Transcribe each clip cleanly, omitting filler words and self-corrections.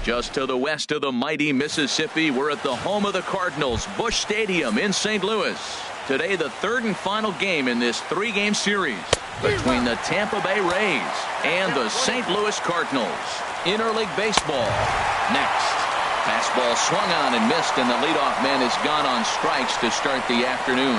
Just to the west of the mighty Mississippi, we're at the home of the Cardinals, Busch Stadium in St. Louis. Today, the third and final game in this three-game series between the Tampa Bay Rays and the St. Louis Cardinals. Interleague baseball next. Fastball swung on and missed, and the leadoff man has gone on strikes to start the afternoon.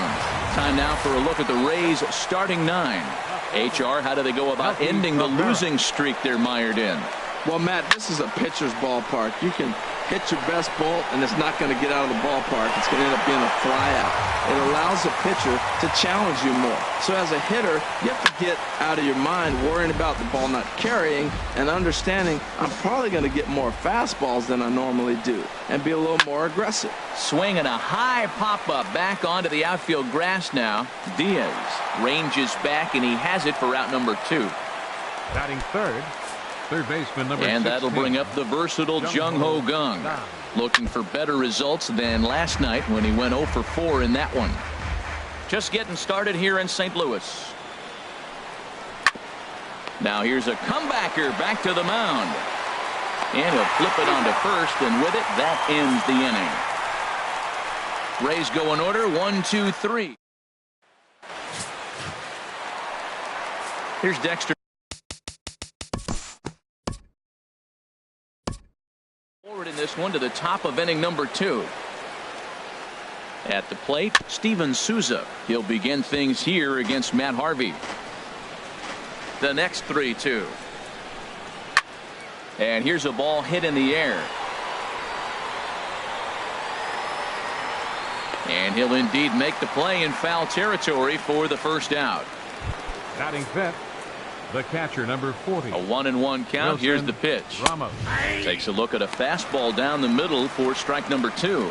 Time now for a look at the Rays' starting nine. HR, how do they go about ending the losing streak they're mired in? Well, Matt, this is a pitcher's ballpark. You can hit your best ball, and it's not going to get out of the ballpark. It's going to end up being a flyout. It allows the pitcher to challenge you more. So as a hitter, you have to get out of your mind worrying about the ball not carrying and understanding I'm probably going to get more fastballs than I normally do and be a little more aggressive. Swinging a high pop-up back onto the outfield grass now. Diaz ranges back, and he has it for out number 2. Batting third baseman number 16. And that'll bring up the versatile Jung-Ho Kang. Looking for better results than last night when he went 0 for 4 in that one. Just getting started here in St. Louis. Now here's a comebacker back to the mound. And he'll flip it onto first, and with it, that ends the inning. Rays go in order, 1, 2, 3. Here's Dexter. Forward in this one to the top of inning number 2. At the plate, Steven Souza. He'll begin things here against Matt Harvey. The next 3-2. And here's a ball hit in the air. And he'll indeed make the play in foul territory for the first out. Batting fifth, the catcher, number 40. A 1-1 count. Here's the pitch. Ramos takes a look at a fastball down the middle for strike number 2.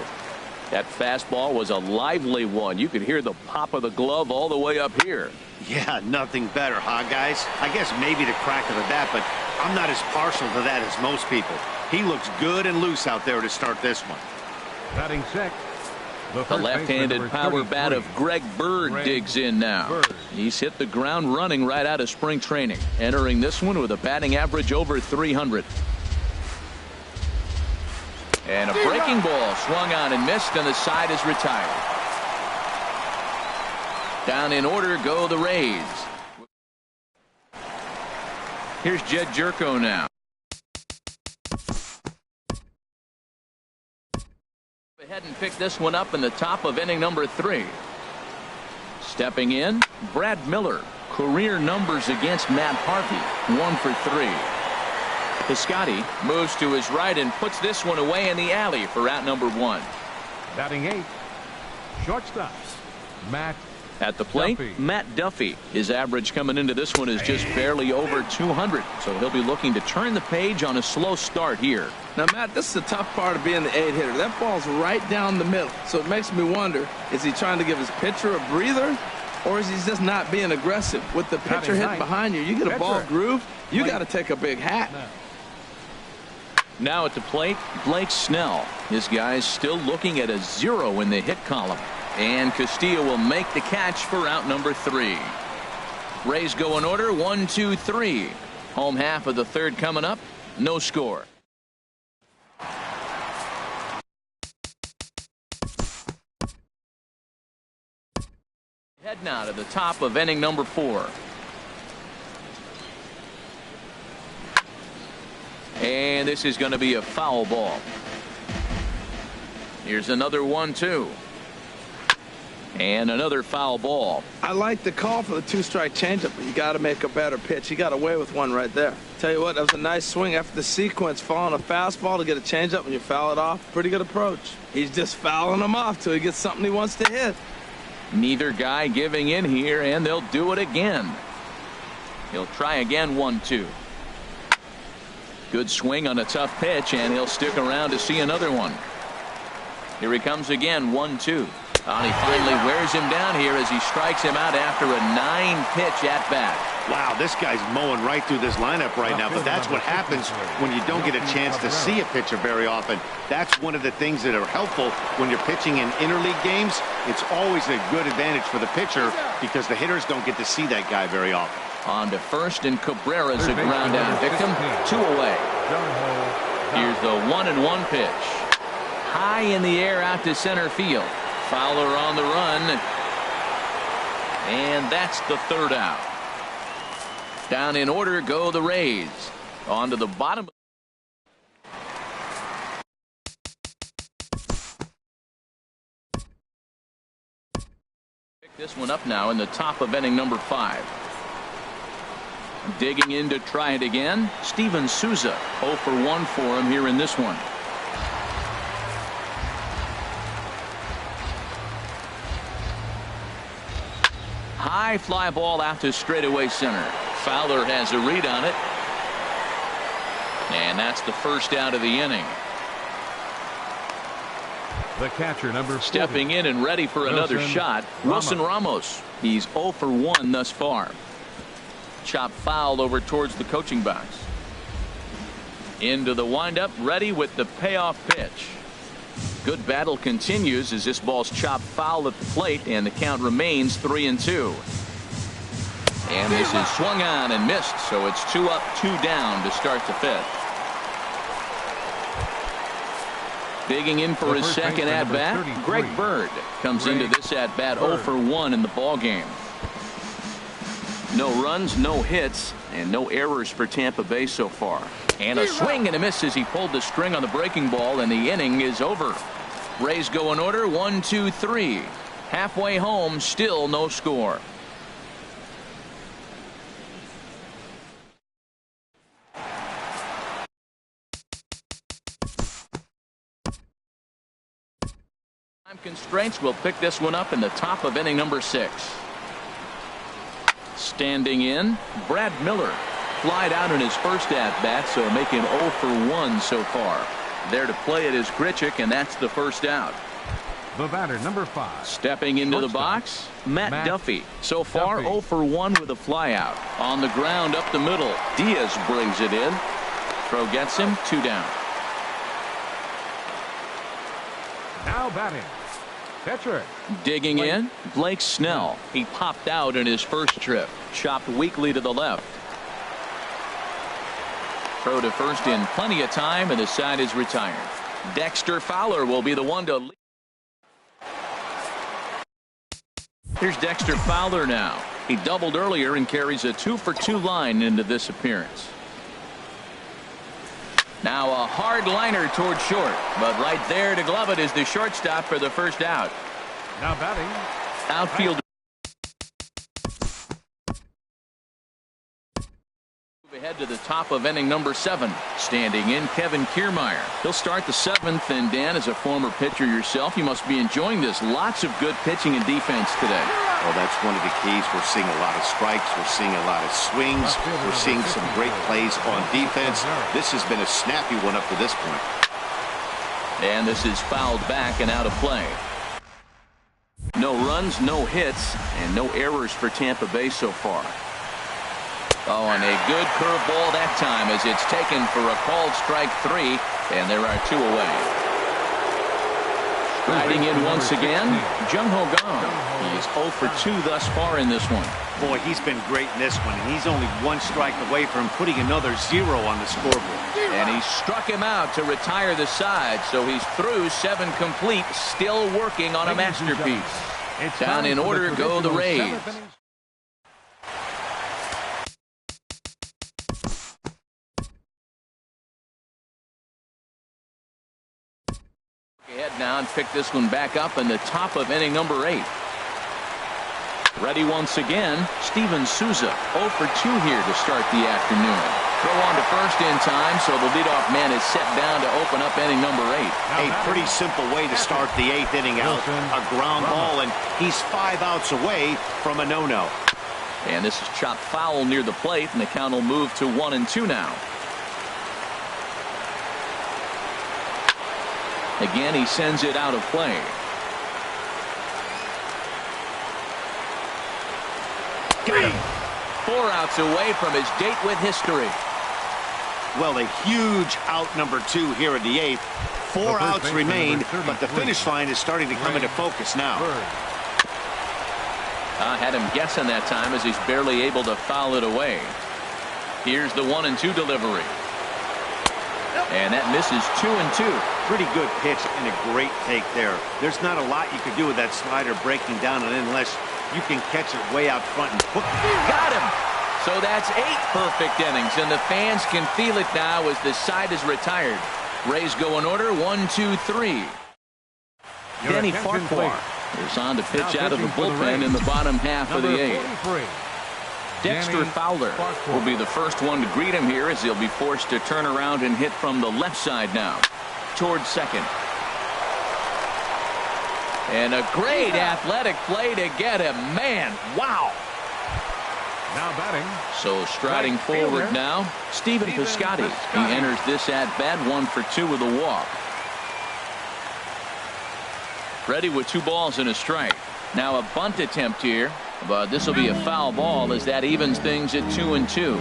That fastball was a lively one. You could hear the pop of the glove all the way up here. Yeah, nothing better, huh, guys? I guess maybe the crack of the bat, but I'm not as partial to that as most people. He looks good and loose out there to start this one. Batting sixth, the left-handed power bat of Greg Bird digs in now. He's hit the ground running right out of spring training, entering this one with a batting average over 300. And a breaking ball swung on and missed, and the side is retired. Down in order go the Rays. Here's Jed Jerko now. Ahead and pick this one up in the top of inning number 3. Stepping in, Brad Miller. Career numbers against Matt Harvey, 1 for 3. Piscotty moves to his right and puts this one away in the alley for out number 1. Batting eighth, shortstop, Matt. At the plate, Duffy. Matt Duffy. His average coming into this one is just barely over 200. So he'll be looking to turn the page on a slow start here. Now, Matt, this is the tough part of being the 8-hitter. That ball's right down the middle. So it makes me wonder, is he trying to give his pitcher a breather, or is he just not being aggressive? With the pitcher hitting behind you, you get a ball groove, you got to take a big hack. Now at the plate, Blake Snell. His guys still looking at a 0 in the hit column. And Castillo will make the catch for out number 3. Rays go in order, 1, 2, 3. Home half of the third coming up. No score. Head now to the top of inning number 4. And this is going to be a foul ball. Here's another 1-2. And another foul ball. I like the call for the 2-strike changeup, but you got to make a better pitch. He got away with one right there. Tell you what, that was a nice swing after the sequence, following a fastball to get a changeup and you foul it off. Pretty good approach. He's just fouling them off till he gets something he wants to hit. Neither guy giving in here, and they'll do it again. He'll try again, 1-2. Good swing on a tough pitch, and he'll stick around to see another one. Here he comes again, 1-2. And he finally wears him down here as he strikes him out after a 9-pitch at-bat. Wow, this guy's mowing right through this lineup right now, but that's what happens when you don't get a chance to see a pitcher very often. That's one of the things that are helpful when you're pitching in interleague games. It's always a good advantage for the pitcher because the hitters don't get to see that guy very often. On to first, and Cabrera's a ground out victim. 2 away. Here's the 1-1 pitch. High in the air out to center field. Fowler on the run. And that's the third out. Down in order go the Rays. On to the bottom. Pick this one up now in the top of inning number 5. Digging in to try it again. Steven Souza. 0 for 1 for him here in this one. High fly ball out to straightaway center. Fowler has a read on it. And that's the first out of the inning. The catcher, number 40. Stepping in and ready for another shot, Wilson Ramos. He's 0 for 1 thus far. Chop foul over towards the coaching box. Into the windup, ready with the payoff pitch. Good battle continues as this ball's chopped foul at the plate, and the count remains 3-2. And this is swung on and missed, so it's 2 up, 2 down to start the 5th. Digging in for his second at-bat, Greg Bird comes into this at-bat 0 for 1 in the ballgame. No runs, no hits, and no errors for Tampa Bay so far. And a swing and a miss as he pulled the string on the breaking ball, and the inning is over. Rays go in order, 1, 2, 3. Halfway home, still no score. Time constraints will pick this one up in the top of inning number 6. Standing in, Brad Miller. Flied out in his first at-bat, so making 0 for 1 so far. There to play it is Grichuk, and that's the first out. The batter, number 5. Stepping into the box, Matt Duffy. So far, 0 for 1 with a flyout. On the ground up the middle, Diaz brings it in. Throw gets him, 2 down. Now batting, pitcher. Digging in, Blake Snell. He popped out in his first trip. Chopped weakly to the left. Throw to first in plenty of time, and the side is retired. Dexter Fowler will be the one to lead. Here's Dexter Fowler now. He doubled earlier and carries a 2 for 2 line into this appearance. Now a hard liner toward short, but right there to glove it is the shortstop for the first out. Now batting, outfielder. Ahead to the top of inning number 7. Standing in, Kevin Kiermaier. He'll start the 7th, and Dan, as a former pitcher yourself, you must be enjoying this. Lots of good pitching and defense today. Well, that's one of the keys. We're seeing a lot of strikes. We're seeing a lot of swings. We're seeing some great plays on defense. This has been a snappy one up to this point. And this is fouled back and out of play. No runs, no hits, and no errors for Tampa Bay so far. Oh, and a good curveball that time as it's taken for a called strike 3, and there are 2 away. Riding in once again, Jung-Ho Kang. He's 0 for 2 thus far in this one. Boy, he's been great in this one, and he's only 1 strike away from putting another 0 on the scoreboard. And he struck him out to retire the side, so he's through 7 complete, still working on a masterpiece. Down in order go the Rays. Ahead now and pick this one back up in the top of inning number 8. Ready once again, Steven Souza. 0 for 2 here to start the afternoon. Throw on to first in time, so the leadoff man is set down to open up inning number 8. A pretty simple way to start the 8th inning out. A ground ball, and he's 5 outs away from a no-no. And this is chopped foul near the plate, and the count will move to 1-2 now. Again, he sends it out of play. Got him. 4 outs away from his date with history. Well, a huge out number 2 here in the 8th. 4 outs remain, but the finish line is starting to come into focus now. I had him guessing that time as he's barely able to foul it away. Here's the 1-2 delivery. And that misses 2-2. Pretty good pitch and a great take there. There's not a lot you could do with that slider breaking down, and unless you can catch it way out front and put. Got him. So that's 8 perfect innings, and the fans can feel it now as the side is retired. Rays go in order, 1, 2, 3. Danny Farquhar is on to pitch out of the bullpen in the bottom half of the 8th. Dexter Fowler will be the first one to greet him here as he'll be forced to turn around and hit from the left side now towards second. And a great athletic play to get him. Man, wow. Now batting. So striding forward now, Stephen Piscotty. He enters this at bat, 1 for 2 with a walk. Ready with 2 balls and a strike. Now a bunt attempt here, but this will be a foul ball as that evens things at 2-2.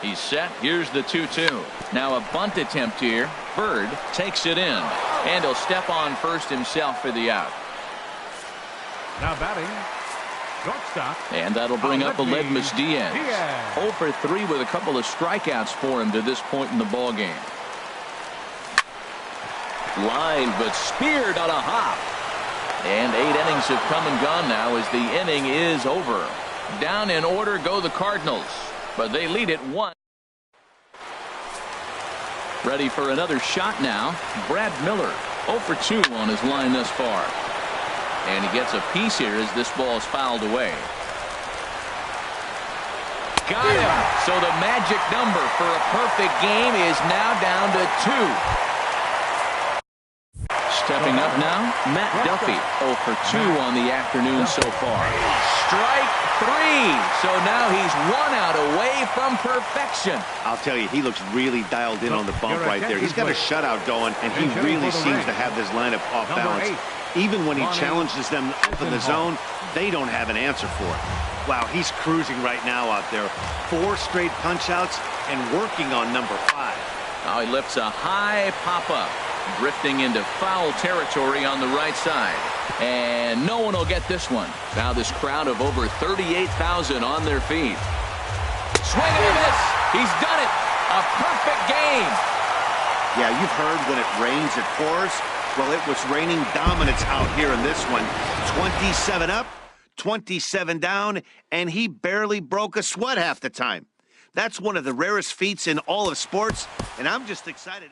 He's set. Here's the 2-2. Now a bunt attempt here. Bird takes it in, and he'll step on first himself for the out. Now batting. Shortstop. And that'll bring up Aledmus Diaz. 0 for 3 with a couple of strikeouts for him to this point in the ball game. Line, but speared on a hop. And 8 innings have come and gone now as the inning is over. Down in order go the Cardinals, but they lead it 1. Ready for another shot now. Brad Miller, 0 for 2 on his line thus far. And he gets a piece here as this ball is fouled away. Got him. So the magic number for a perfect game is now down to 2. Stepping up now, Matt Duffy, 0 for 2 on the afternoon so far. Strike 3. So now he's 1 out away from perfection. I'll tell you, he looks really dialed in on the bump right there. He's got a shutout going, and he really seems to have this lineup off balance. Even when he challenges them up in the zone, they don't have an answer for it. Wow, he's cruising right now out there. 4 straight punch-outs and working on number 5. Now he lifts a high pop-up, drifting into foul territory on the right side. And no one will get this one. Now this crowd of over 38,000 on their feet. Swing and a miss. He's done it. A perfect game. Yeah, you've heard when it rains, it pours. Well, it was raining dominance out here in this one. 27 up, 27 down, and he barely broke a sweat half the time. That's one of the rarest feats in all of sports, and I'm just excited.